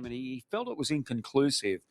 time, and he felt it was inconclusive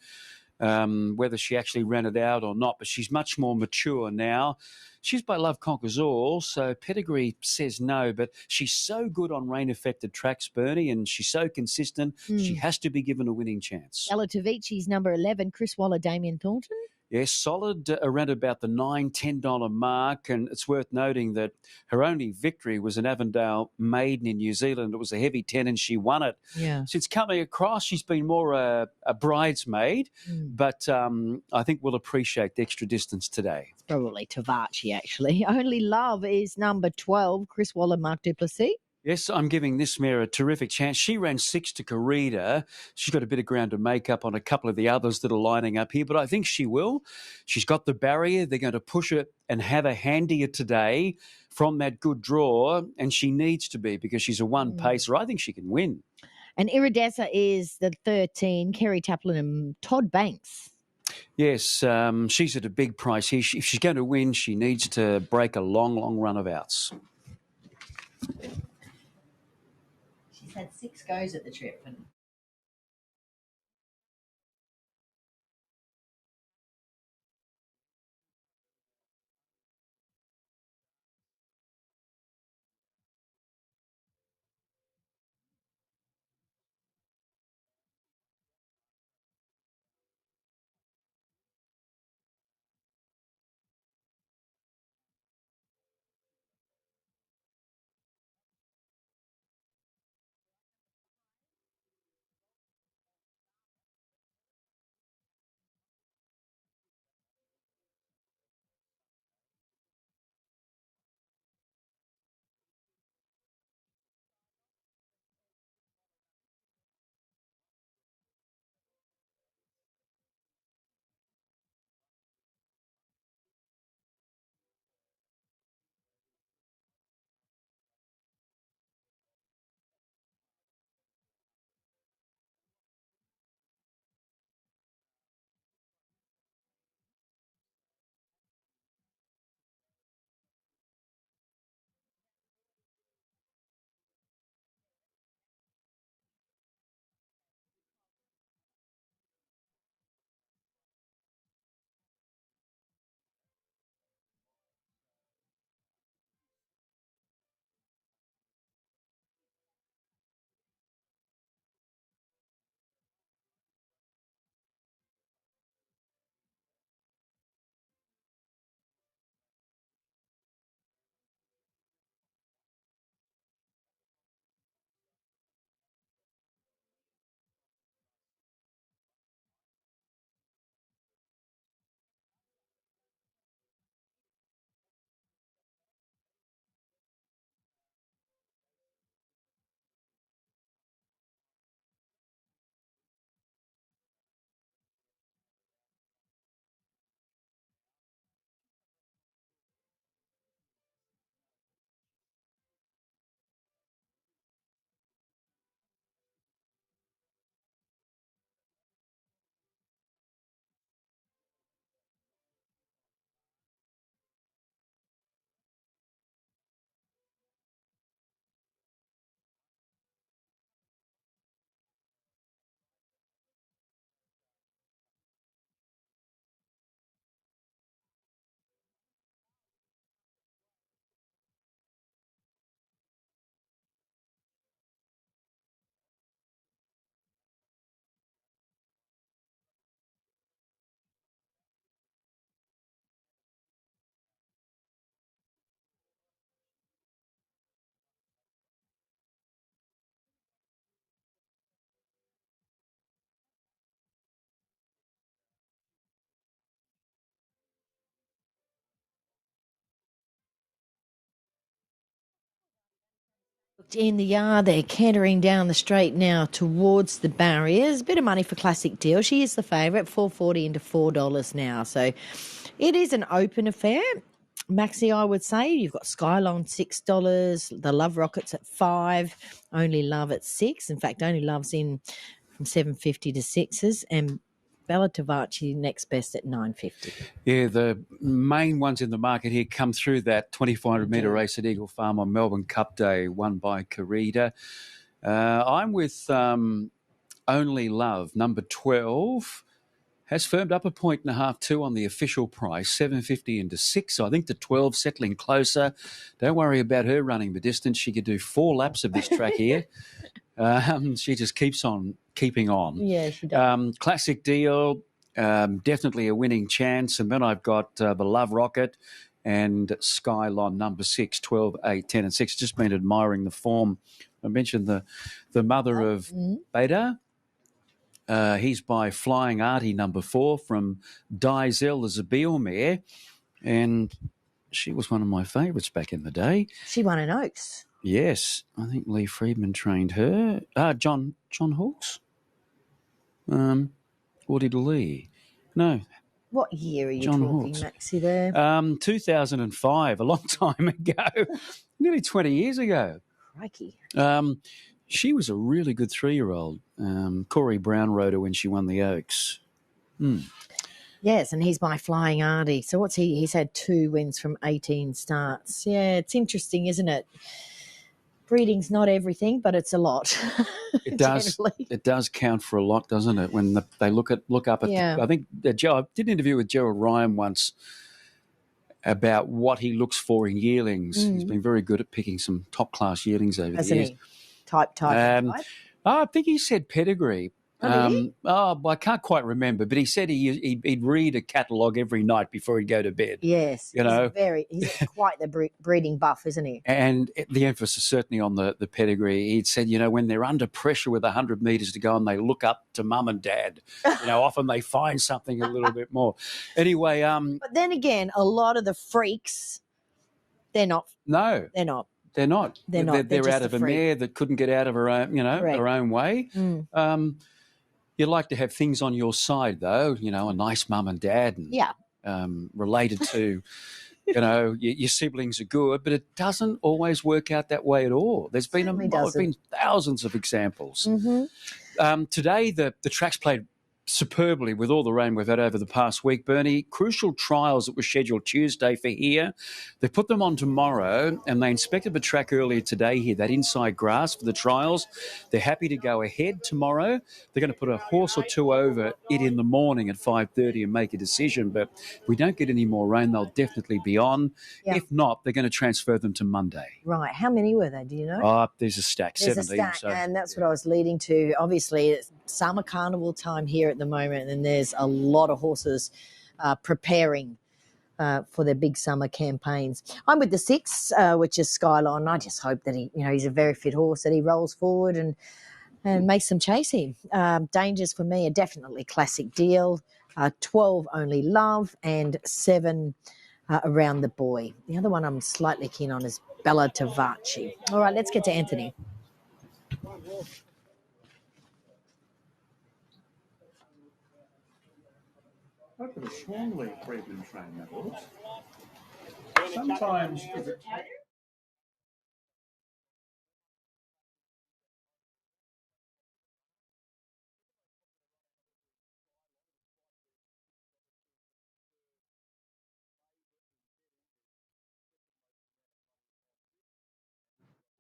whether she actually ran it out or not. But she's much more mature now. She's by Love Conquers All, so pedigree says no, but she's so good on rain-affected tracks, Bernie, and she's so consistent, she has to be given a winning chance. Bella Tavici's number 11, Chris Waller, Damien Thornton. Yes, solid around about the $9, $10 mark, and it's worth noting that her only victory was an Avondale maiden in New Zealand. It was a heavy 10 and she won it. Yeah. Since coming across, she's been more a bridesmaid, but I think we'll appreciate the extra distance today. It's probably Tavachi, actually. Only Love is number 12, Chris Waller, Mark Duplessis. Yes, I'm giving this mare a terrific chance. She ran 6 to Corrida. She's got a bit of ground to make up on a couple of the others that are lining up here, but I think she will. She's got the barrier. They're going to push it and have her handier today from that good draw, and she needs to be because she's a one-pacer. I think she can win. And Iridessa is the 13, Kerry Taplin and Todd Banks. Yes, she's at a big price here. If she's going to win, she needs to break a long, long run of outs. She's had 6 goes at the trip. And in the yard, they're cantering down the straight now towards the barriers. A bit of money for Classic Deel. She is the favourite, $4.40 into $4 now. So it is an open affair. Maxi, I would say. You've got Skyline $6, the Love Rockets at $5, Only Love at $6. In fact, Only Love's in from $7.50 to $6s, and Bella Tavachi next best at $9.50. Yeah, the main ones in the market here come through that 2,400-metre race at Eagle Farm on Melbourne Cup Day, won by Corrida. I'm with Only Love, number 12, has firmed up a 1.5 too on the official price, 7.50 into 6. So I think the 12 settling closer. Don't worry about her running the distance. She could do 4 laps of this track here. She just keeps on keeping on. Yeah, she does. Classic Deel, definitely a winning chance. And then I've got the Love Rocket and Skylon, number 6, 12, 8, 10 and 6. Just been admiring the form. I mentioned the mother of Beta. He's by Flying Artie, number 4, from Diesel, the Zabeel mare. And she was one of my favourites back in the day. She won an Oaks. Yes, I think Lee Friedman trained her. John Hawkes? Or did Lee? No, What year are you John talking, Hawkes. Maxie, there? 2005, a long time ago, nearly 20 years ago. Crikey. She was a really good 3-year-old. Corey Brown rode her when she won the Oaks. Yes, and he's by Flying Artie. So what's he? He's had 2 wins from 18 starts. Yeah, it's interesting, isn't it? Breeding's not everything, but it's a lot. It does. Generally. It does count for a lot, doesn't it? When they look up at. Yeah. I think I did an interview with Gerald Ryan once about what he looks for in yearlings. He's been very good at picking some top class yearlings over the years. He? Type. I think he said pedigree. Oh, did he? I can't quite remember, but he said he'd read a catalogue every night before he'd go to bed. Yes, you know, he's quite the breeding buff, isn't he? And the emphasis certainly on the pedigree. He'd said, when they're under pressure with 100 metres to go and they look up to mum and dad, often they find something a little bit more. Anyway, but then again, a lot of the freaks, they're not. No, they're not. They're not. They're not. They're out of a mare that couldn't get out of her own, her own way. You'd like to have things on your side, though. A nice mum and dad, and related to, your siblings are good, but it doesn't always work out that way at all. There's been thousands of examples. Today, the track's played superbly with all the rain we've had over the past week, Bernie. Crucial trials that were scheduled Tuesday for here. They put them on tomorrow, and they inspected the track earlier today here, that inside grass for the trials. They're happy to go ahead tomorrow. They're going to put a horse or 2 over it in the morning at 5:30 and make a decision. But if we don't get any more rain, they'll definitely be on. Yeah. If not, they're going to transfer them to Monday. Right. How many were they? Do you know? There's a stack, there's 17. A stack, and that's what I was leading to. Obviously, it's summer carnival time here at the moment, and there's a lot of horses preparing for their big summer campaigns. I'm with the 6, which is Skylon. I just hope that he's a very fit horse, that he rolls forward and makes them chase him. Dangers for me are definitely Classic Deel, 12 Only Love, and 7 Around the Buoy. The other one I'm slightly keen on is Bella Tavaci. All right, let's get to Anthony. I could have sworn Lee Friedman trained that horse. Sometimes if it...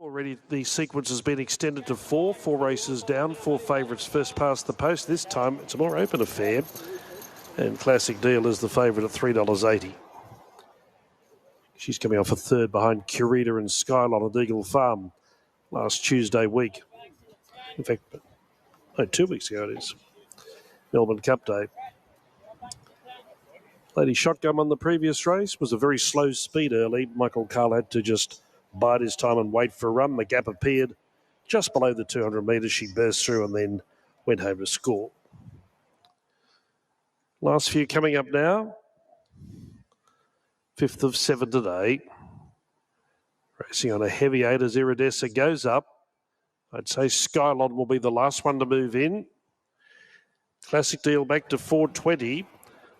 Already the sequence has been extended to 4 races down, 4 favourites first past the post. This time it's a more open affair, and Classic Deel is the favourite at $3.80. She's coming off a 3rd behind Curita and Skylon at Eagle Farm last Tuesday week. In fact, 2 weeks ago it is. Melbourne Cup Day. Lady Shotgun on the previous race was a very slow speed early. Michael Carl had to just bide his time and wait for a run. The gap appeared just below the 200 metres. She burst through and then went home to score. Last few coming up now. 5th of 7 today. Racing on a heavy 8 as Iridessa goes up. I'd say Skylon will be the last one to move in. Classic Deel back to 420.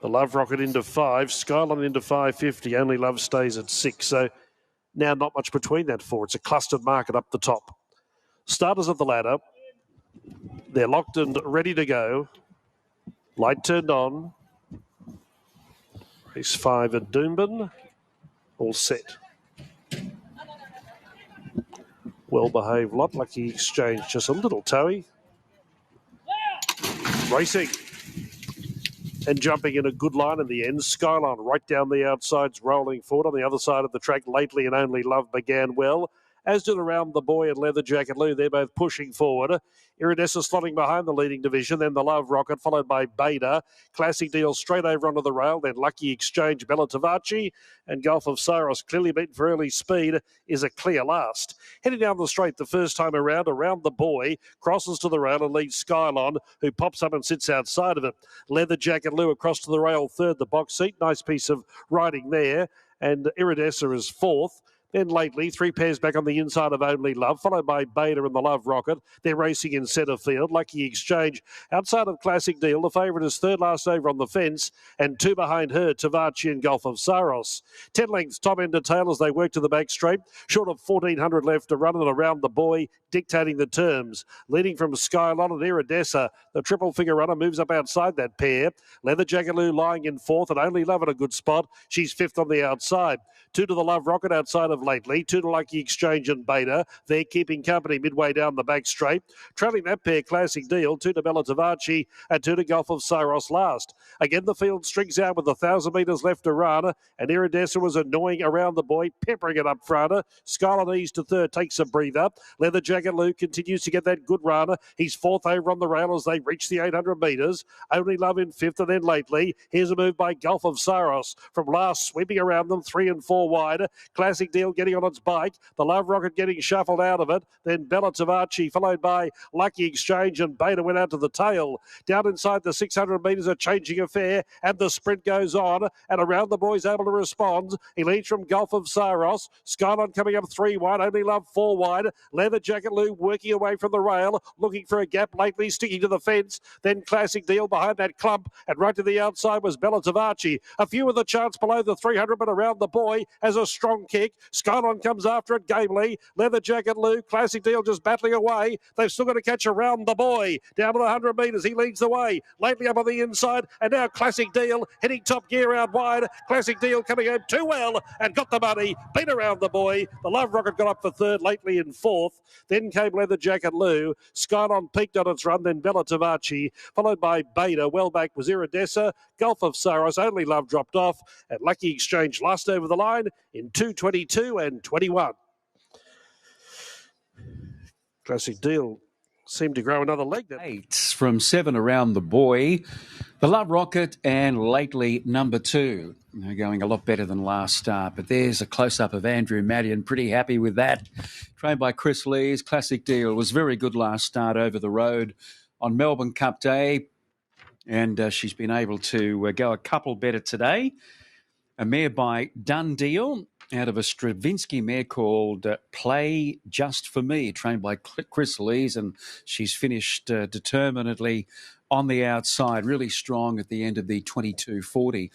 The Love Rocket into 5. Skylon into 550. Only Love stays at 6. So now not much between that 4. It's a clustered market up the top. Starters of the ladder. They're locked and ready to go. Light turned on. Race 5 at Doomben. All set. Well-behaved lot. Lucky Exchange just a little toey. Racing. And jumping in a good line in the end. Skyline right down the outsides, rolling forward. On the other side of the track, Lately and Only Love began well, as did Around the Buoy and Leather Jacket Lou. They're both pushing forward. Iridescent slotting behind the leading division, then the Love Rocket, followed by Beta. Classic Deel straight over onto the rail, then Lucky Exchange, Bella Tavaci, and Gulf of Saros, clearly beaten for early speed, is a clear last. Heading down the straight the first time around the Buoy, crosses to the rail and leads Skylon, who pops up and sits outside of it. Leather Jacket Lou across to the rail, third, the box seat. Nice piece of riding there. And Iridescent is fourth. Then Lately, three pairs back on the inside of Only Love, followed by Beta and the Love Rocket. They're racing in centre field. Lucky Exchange outside of Classic Deel. The favourite is third last over on the fence, and two behind her, Tavaci and Gulf of Saros. 10 lengths top end to tail as they work to the back straight. Short of 1,400 left to run, and Around the Buoy dictating the terms. Leading from Skylon and Iridescent, the triple figure runner moves up outside that pair. Leather Jacket Lou lying in fourth, and Only Love in a good spot. She's fifth on the outside. Two to the Love Rocket outside of Lately, two to Lucky Exchange and Beta. They're keeping company midway down the back straight. Trailing that pair, Classic Deel, two to Bella Tavaci and two to Gulf of Saros last. Again, the field strings out with 1,000 metres left to run, and Iridescent was annoying Around the Buoy, peppering it up front. Skyline ease to third, takes a breather. Leather Jacket Lou continues to get that good run. He's fourth over on the rail as they reach the 800 metres. Only Love in fifth, and then Lately. Here's a move by Gulf of Saros from last, sweeping around them, 3 and 4 wide. Classic Deel getting on its bike. The Love Rocket getting shuffled out of it. Then Bella Tavaci, followed by Lucky Exchange, and Beta went out to the tail. Down inside the 600 metres, a changing affair, and the sprint goes on, and Around the Buoy's able to respond. He leads from Gulf of Saros. Skyline coming up 3 wide, Only Love 4 wide. Leather Jacket Lou working away from the rail, looking for a gap, Lately sticking to the fence. Then Classic Deel behind that clump, and right to the outside was Bella Tavaci. A few of the chance below the 300, but Around the Buoy has a strong kick. Skyline comes after it gamely. Leather Jacket Lou, Classic Deel just battling away. They've still got to catch Around the Buoy. Down to the 100 metres, he leads the way. Lately up on the inside, and now Classic Deel hitting top gear out wide. Classic Deel coming home too well and got the money. Beat Around the Buoy. The Love Rocket got up for third, Lately in fourth. Then came Leather Jacket Lou. Skyline peaked on its run, then Bella Tavaci, followed by Beta. Well back was Iridescent. Gulf of Saros, Only Love dropped off, and Lucky Exchange last over the line in 2:22 and 21. Classic Deel seemed to grow another leg. Eight from 7 Around the Buoy. The Love Rocket and Lately number 2. They're going a lot better than last start, but there's a close-up of Andrew Madian. Pretty happy with that. Trained by Chris Lees. Classic Deel was very good last start over the road on Melbourne Cup Day, and she's been able to go a couple better today. A mare by Dundeel out of a Stravinsky mare called Play Just For Me, trained by Chris Lees, and she's finished determinedly on the outside, really strong at the end of the 22:40.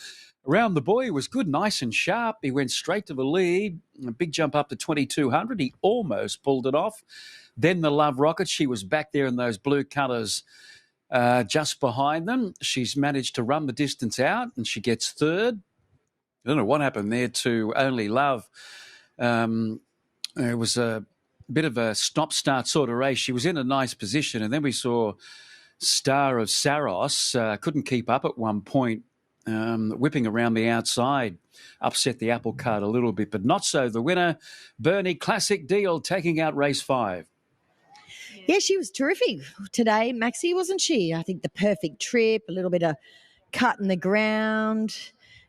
Around the Buoy was good, nice and sharp. He went straight to the lead, a big jump up to 2,200. He almost pulled it off. Then the Love Rocket, she was back there in those blue colours just behind them. She's managed to run the distance out, and she gets third. I don't know what happened there to Only Love. It was a bit of a stop-start sort of race. She was in a nice position, and then we saw Star of Saros couldn't keep up at one point, whipping around the outside, upset the apple cart a little bit, but not so the winner, Bernie Classic Deel, taking out race 5. Yeah, she was terrific today, Maxie, wasn't she? I think the perfect trip, a little bit of cut in the ground.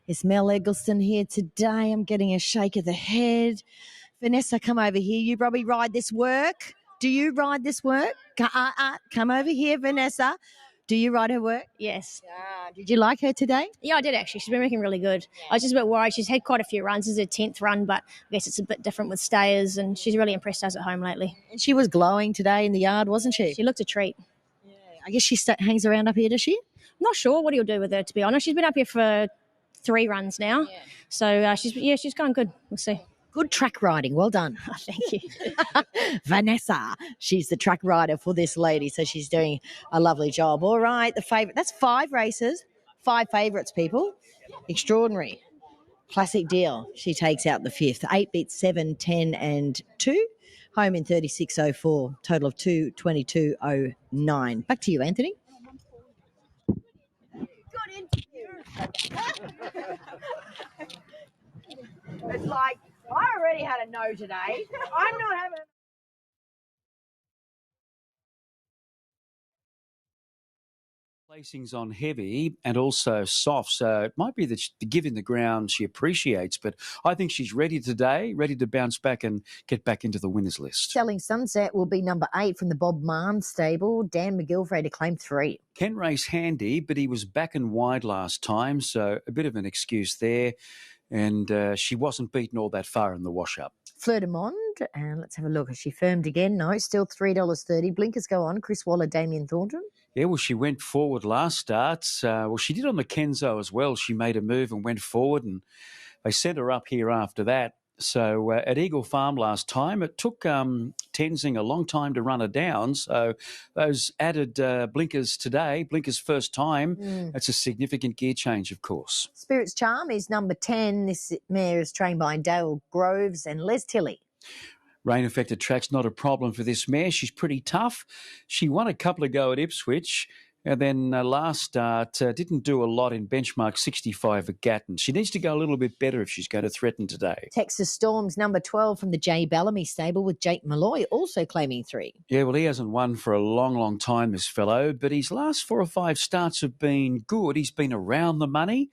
Is Mel Eggleston here today? I'm getting a shake of the head. Vanessa, come over here. You probably ride this work. Do you ride this work? Come over here, Vanessa. Do you ride her work? Yes. Did you like her today? Yeah, I did actually. She's been working really good. I was just a bit worried. She's had quite a few runs. This is her 10th run, but I guess it's a bit different with stayers, and she's really impressed us at home lately. And she was glowing today in the yard, wasn't she? She looked a treat. Yeah. I guess she hangs around up here, does she? I'm not sure what he'll do with her, to be honest. She's been up here for 3 runs now. Yeah. So, she's going good. We'll see. Good track riding. Well done. Oh, thank you. Vanessa, she's the track rider for this lady, so she's doing a lovely job. All right, the favourite. That's 5 races, 5 favourites, people. Extraordinary. Classic Deel. She takes out the 5th. 8 beats 7, 10 and 2. Home in 36.04. Total of 2:22.09. Back to you, Anthony. It's like, I already had a no today. I'm not having Placings on heavy and also soft, so it might be that the giving the ground she appreciates, but I think she's ready today, ready to bounce back and get back into the winners list. Selling Sunset will be number 8 from the Bob Marn stable. Dan McGilvray to claim 3. Can race handy, but he was back and wide last time, so a bit of an excuse there. And she wasn't beaten all that far in the wash-up. Fleur Du Monde, and let's have a look. Has she firmed again? No, still $3.30. Blinkers go on. Chris Waller, Damien Thornton. Yeah, well, she went forward last start. Well, she did on the Kenzo as well. She made a move and went forward, and they sent her up here after that. So at Eagle Farm last time, it took Tenzing a long time to run her down. So those added blinkers today, blinkers first time, that's a significant gear change, of course. Spirit's Charm is number 10. This mare is trained by Dale Groves and Les Tilley. Rain-affected track's not a problem for this mare. She's pretty tough. She won a couple of go at Ipswich, and then last start didn't do a lot in benchmark 65 at Gatton. She needs to go a little bit better if she's going to threaten today. Texas Storm's number 12 from the J. Bellamy stable with Jake Malloy also claiming 3. Yeah, well, he hasn't won for a long, long time, this fellow, but his last 4 or 5 starts have been good. He's been around the money.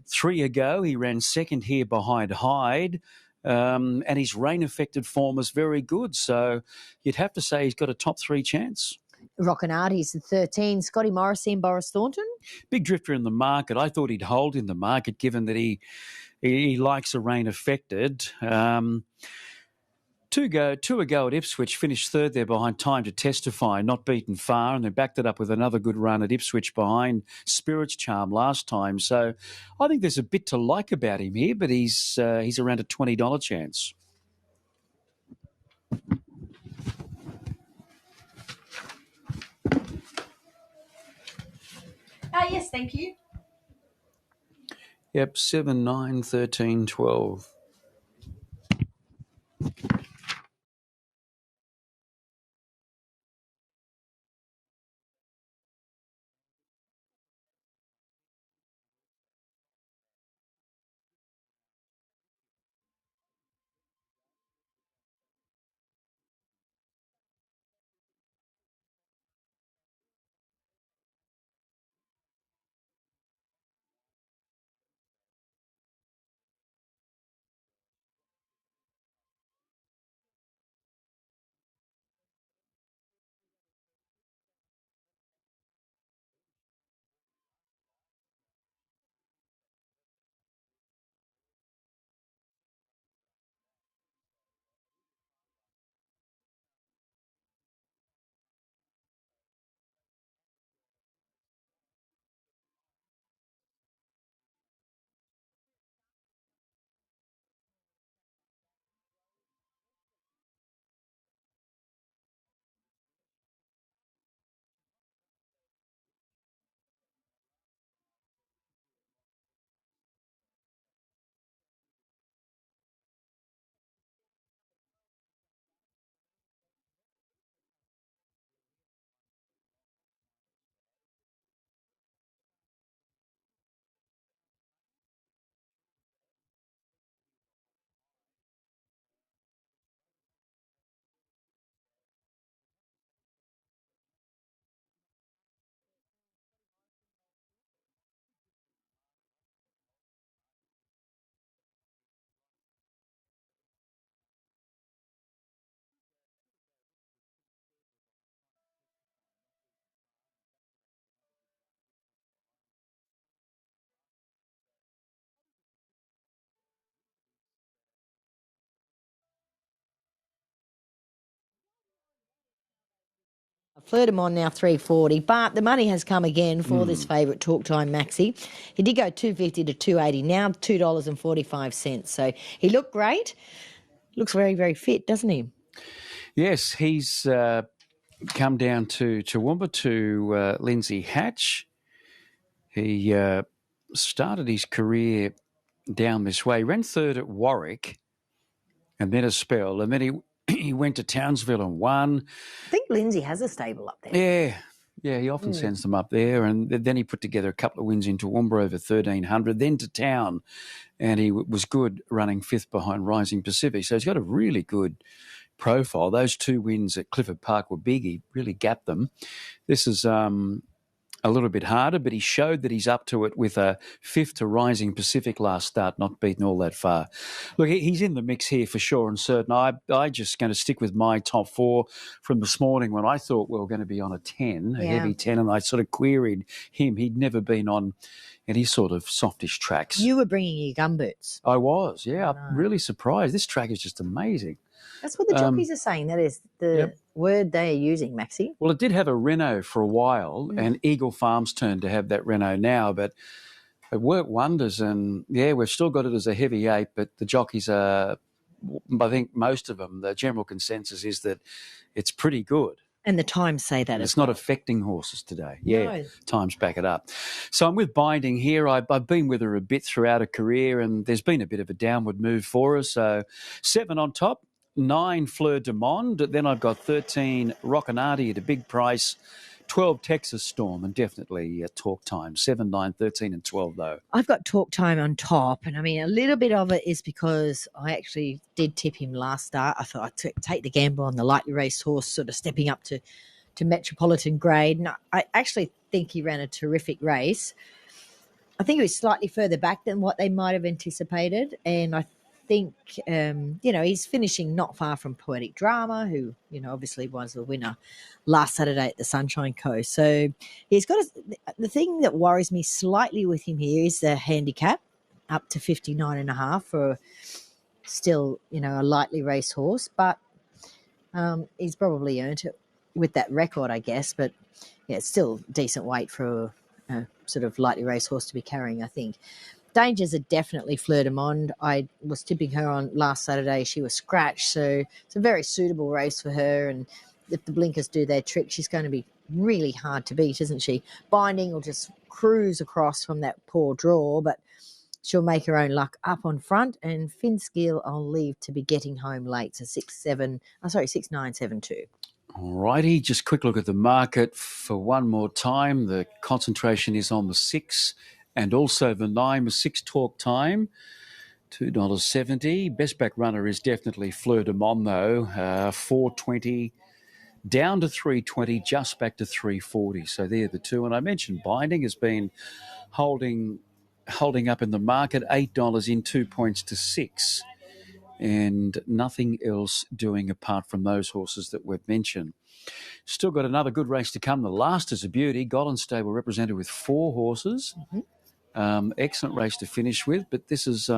3 ago, he ran second here behind Hyde. And his rain-affected form is very good. So you'd have to say he's got a top 3 chance. Rockin' Artie's the 13. Scotty Morrissey and Boris Thornton. Big drifter in the market. I thought he'd hold in the market given that he likes a rain-affected. 2 ago at Ipswich, finished third there behind Time to Testify, not beaten far, and they backed it up with another good run at Ipswich behind Spirit's Charm last time. So I think there's a bit to like about him here, but he's around a $20 chance. Yes, thank you. Yep, 7, 9, 13, 12. Fleur Du Monde now $3.40, but the money has come again for this favourite Talk Time Maxi. He did go $2.50 to $2.80, now $2.45. So he looked great. Looks very, very fit, doesn't he? Yes, he's come down to Toowoomba to Lindsay Hatch. He started his career down this way. He ran third at Warwick and then a spell, and then he went to Townsville and won. I think Lindsay has a stable up there. Yeah, he often sends them up there, and then he put together a couple of wins in Toowoomba over 1,300, then to Town, and he was good running fifth behind Rising Pacific. So he's got a really good profile. Those 2 wins at Clifford Park were big. He really gapped them. This is a little bit harder, but he showed that he's up to it with a fifth to Rising Pacific last start, not beaten all that far. Look, he's in the mix here for sure and certain. I just going to stick with my top 4 from this morning when I thought we were going to be on a 10, a heavy 10, and I sort of queried him. He'd never been on any sort of softish tracks. You were bringing your gumboots. I was, yeah. I'm really surprised. This track is just amazing. That's what the jockeys are saying. That is the word they are using, Maxie. Well, it did have a Renault for a while, and Eagle Farm's turn to have that Renault now, but it worked wonders. And, yeah, we've still got it as a heavy 8, but the jockeys are, I think most of them, the general consensus is that it's pretty good. And the times say that It's not affecting horses today. Yeah, times back it up. So I'm with Binding here. I've been with her a bit throughout her career, and there's been a bit of a downward move for her. So 7 on top, 9 Fleur Du Monde. Then I've got 13 Rockinardi at a big price, 12 Texas Storm, and definitely Talk Time. 7, 9, 13 and 12, though. I've got Talk Time on top, and I mean, a little bit of it is because I actually did tip him last start. I thought I'd take the gamble on the lightly raced horse, sort of stepping up to Metropolitan grade. And I actually think he ran a terrific race. I think he was slightly further back than what they might have anticipated, and I think, he's finishing not far from Poetic Drama, who, obviously was the winner last Saturday at the Sunshine Coast. So he's got the thing that worries me slightly with him here is the handicap up to 59.5 for still, a lightly raced horse, but he's probably earned it with that record, I guess. But yeah, it's still decent weight for a sort of lightly raced horse to be carrying, I think. Dangers are definitely Fleur Du Monde. I was tipping her on last Saturday. She was scratched, so it's a very suitable race for her. And if the blinkers do their trick, she's going to be really hard to beat, isn't she? Binding will just cruise across from that poor draw, but she'll make her own luck up on front. And Finskill I'll leave to be getting home late, so 6-9-7-2. All righty, just quick look at the market for one more time. The concentration is on the 6 and also the 9 with 6 Talk Time, $2.70. Best back runner is definitely Fleur Du Monde, though, $4.20 down to $3.20, just back to $3.40. So they're the two. And I mentioned Binding has been holding up in the market, $8 in 2 points to 6. And nothing else doing apart from those horses that we've mentioned. Still got another good race to come. The last is a beauty. Golden Stable represented with 4 horses. Excellent race to finish with, but this is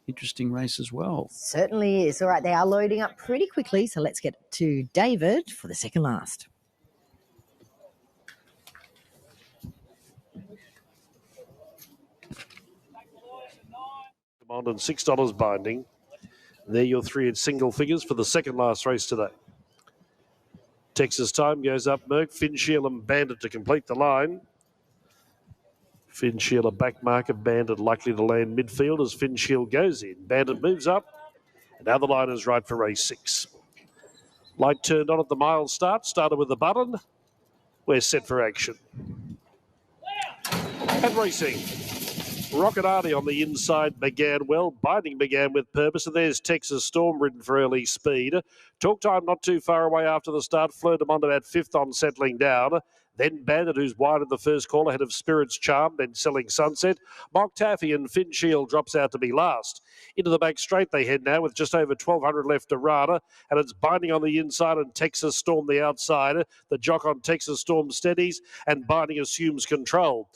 interesting race as well. Certainly is. All right, they are loading up pretty quickly, so let's get to David for the second last. Come on, and $6 Binding. There your 3 at single figures for the second last race today. Texas Time goes up Merck, Finshield and Bandit to complete the line. Finshield a back marker, Bandit likely to land midfield as Finshield goes in. Bandit moves up, and now the line is right for race 6. Light turned on at the mile start, started with the button. We're set for action. And racing. Rockinardi on the inside began well. Binding began with purpose. And there's Texas Storm ridden for early speed. Talk Time not too far away after the start. Fleur Du Monde about 5th on settling down. Then Bandit, who's wide in the first call, ahead of Spirit's Charm, then Selling Sunset. Moktaffy and Finshield drops out to be last. Into the back straight they head now with just over 1,200 left to run. And it's Binding on the inside and Texas Storm the outside. The jock on Texas Storm steadies and Binding assumes control.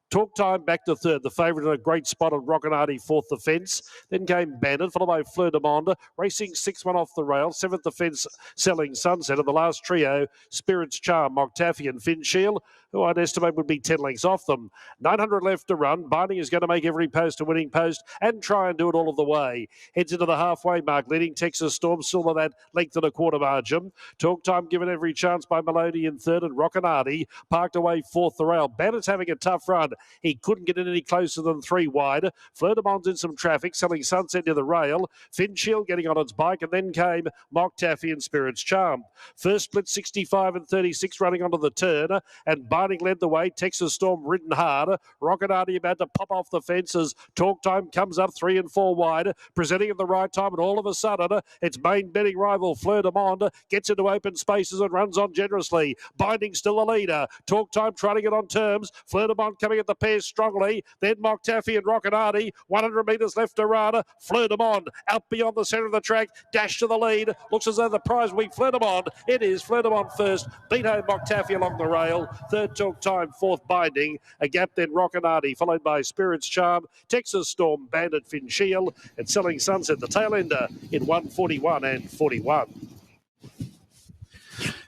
Talk Time back to third. The favourite in a great spot on Rockinardi, 4th defence. Then came Bandit, followed by Fleur Du Monde, racing 6-1 off the rail. 7th defence, Selling Sunset. And the last trio, Spirit's Charm, Moktaffy and Finshield, who I'd estimate would be 10 lengths off them. 900 left to run. Binding is going to make every post a winning post and try and do it all of the way. Heads into the halfway mark, leading Texas Storm, still by that length and a quarter margin. Talk Time given every chance by Maloney in third, and Rockinardi parked away 4th the rail. Bandit's having a tough run. He couldn't get it any closer than 3 wide. Fleur Du Monde's in some traffic, selling Sunset near the rail. Finshield getting on its bike, and then came Moktaffy and Spirit's Charm. First split 65 and 36 running onto the turn, and Binding led the way. Texas Storm ridden hard. Rocket Artie about to pop off the fences. Talk Time comes up 3 and 4 wide, presenting at the right time, and all of a sudden its main betting rival Fleur Du Monde gets into open spaces and runs on generously. Binding still the leader. Talk Time trying to get on terms. Fleur Du Monde coming at the pair strongly. Then Moktaffy and Rocket Artie. 100 metres left to run. Fleur Du Monde out beyond the centre of the track. Dash to the lead. Looks as though the prize will be Fleur Du Monde. It is Fleur Du Monde first. Beat home Moktaffy along the rail. Third Talk Time. Fourth Binding. A gap then Rocket Artie, followed by Spirit's Charm. Texas Storm, Bandit, Finshield, and Selling Sunset, the tail ender in 141 and 41.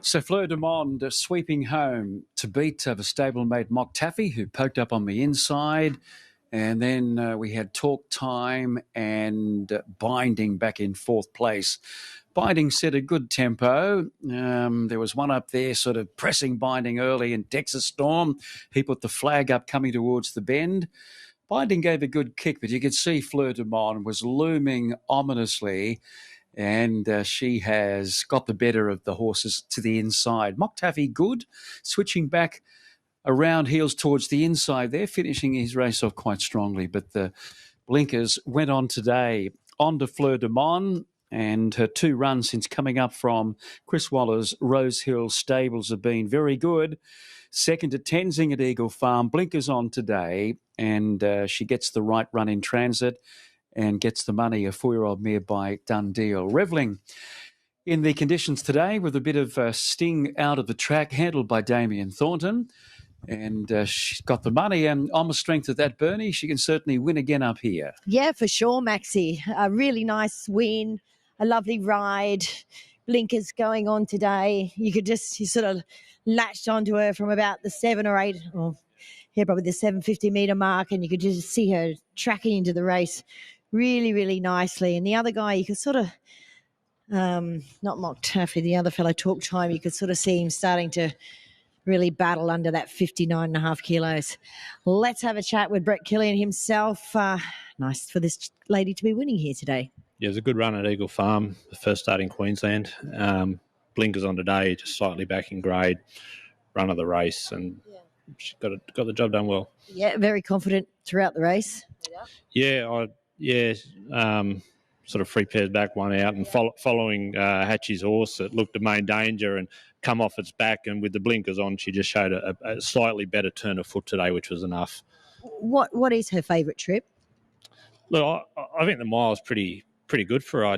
So Fleur Du Monde sweeping home to beat the stablemate Moktaffy, who poked up on the inside. And then we had Talk Time and Binding back in fourth place. Binding set a good tempo. There was one up there sort of pressing Binding early in Texas Storm. He put the flag up coming towards the bend. Binding gave a good kick, but you could see Fleur Du Monde was looming ominously, and she has got the better of the horses to the inside. Moktaffy good, switching back around heels towards the inside there, finishing his race off quite strongly. But the blinkers went on today. On to Fleur Du Monde, and her 2 runs since coming up from Chris Waller's Rose Hill stables have been very good. Second to Tenzing at Eagle Farm. Blinkers on today, and she gets the right run in transit and gets the money, a 4-year-old mare by Done Deal. Reveling in the conditions today with a bit of sting out of the track, handled by Damien Thornton. And she's got the money, and on the strength of that, Bernie, she can certainly win again up here. Yeah, for sure, Maxie. A really nice win, a lovely ride. Blinkers going on today. You sort of latched onto her from about the 7 or 8, or probably the 750 metre mark, and you could just see her tracking into the race really, really nicely. And the other guy, you could sort of, not Moktaffy, the other fellow, Talk Time, you could sort of see him starting to really battle under that 59.5 kilos. Let's have a chat with Brett Killian himself. Nice for this lady to be winning here today. Yeah, it was a good run at Eagle Farm, the first start in Queensland. Blinkers on today, just slightly back in grade, run of the race, and she got the job done well. Yeah, very confident throughout the race. Sort of 3 pairs back, 1 out, and following Hatchie's horse, it looked the main danger and come off its back, and with the blinkers on, she just showed a slightly better turn of foot today, which was enough. What is her favourite trip? Look, I think the mile is pretty good for her.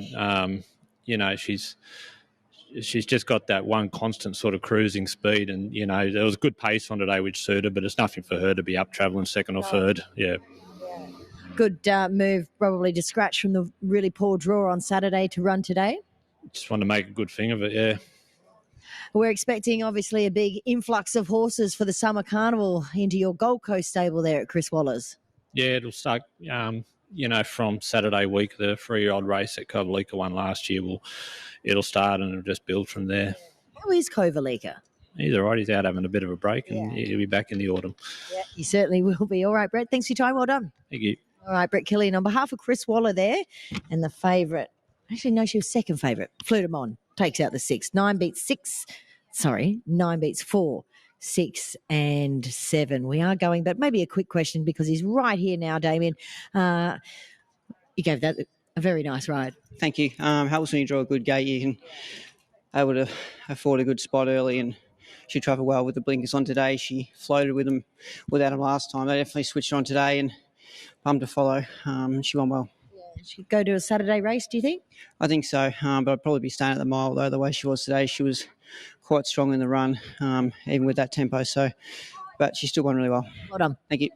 She's just got that one constant sort of cruising speed, and there was good pace on today, which suited her, but it's nothing for her to be up travelling second or third. Yeah. Good move, probably to scratch from the really poor draw on Saturday to run today. Just want to make a good thing of it, yeah. We're expecting, obviously, a big influx of horses for the summer carnival into your Gold Coast stable there at Chris Waller's. Yeah, it'll start, from Saturday week. The 3-year-old race at Kovalika won last year. It'll start and it'll just build from there. How is Kovalika? He's all right. He's out having a bit of a break, and he'll be back in the autumn. Yeah, he certainly will be. All right, Brett, thanks for your time. Well done. Thank you. All right, Brett Killian, on behalf of Chris Waller there, and the favourite, actually, no, she was second favourite, Fleur Du Monde, takes out the 6. 9 beats 4, 6 and 7. We are going, but maybe a quick question because he's right here now, Damien. You gave that a very nice ride. Thank you. Helps when you draw a good gate. You can able to afford a good spot early, and she travelled well with the blinkers on today. She floated with them without them last time. They definitely switched on today, and bummed to follow. She won well. Yeah. She could go to a Saturday race, do you think? I think so, but I'd probably be staying at the mile, though, the way she was today. She was quite strong in the run, even with that tempo. But she still won really well. Well done. Thank you.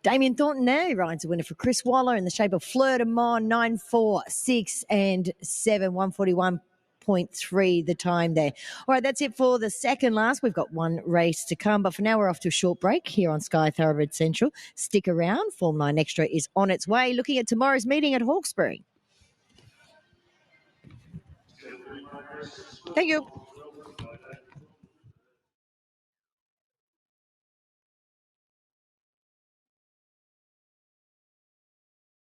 Damien Thornton there rides a winner for Chris Waller in the shape of Fleur Du Monde, 9, 4, 6 and 7, 141.3 the time there. All right, that's it for the second last. We've got one race to come, but for now we're off to a short break here on Sky Thoroughbred Central. Stick around. Form 9 Extra is on its way, looking at tomorrow's meeting at Hawkesbury. Thank you.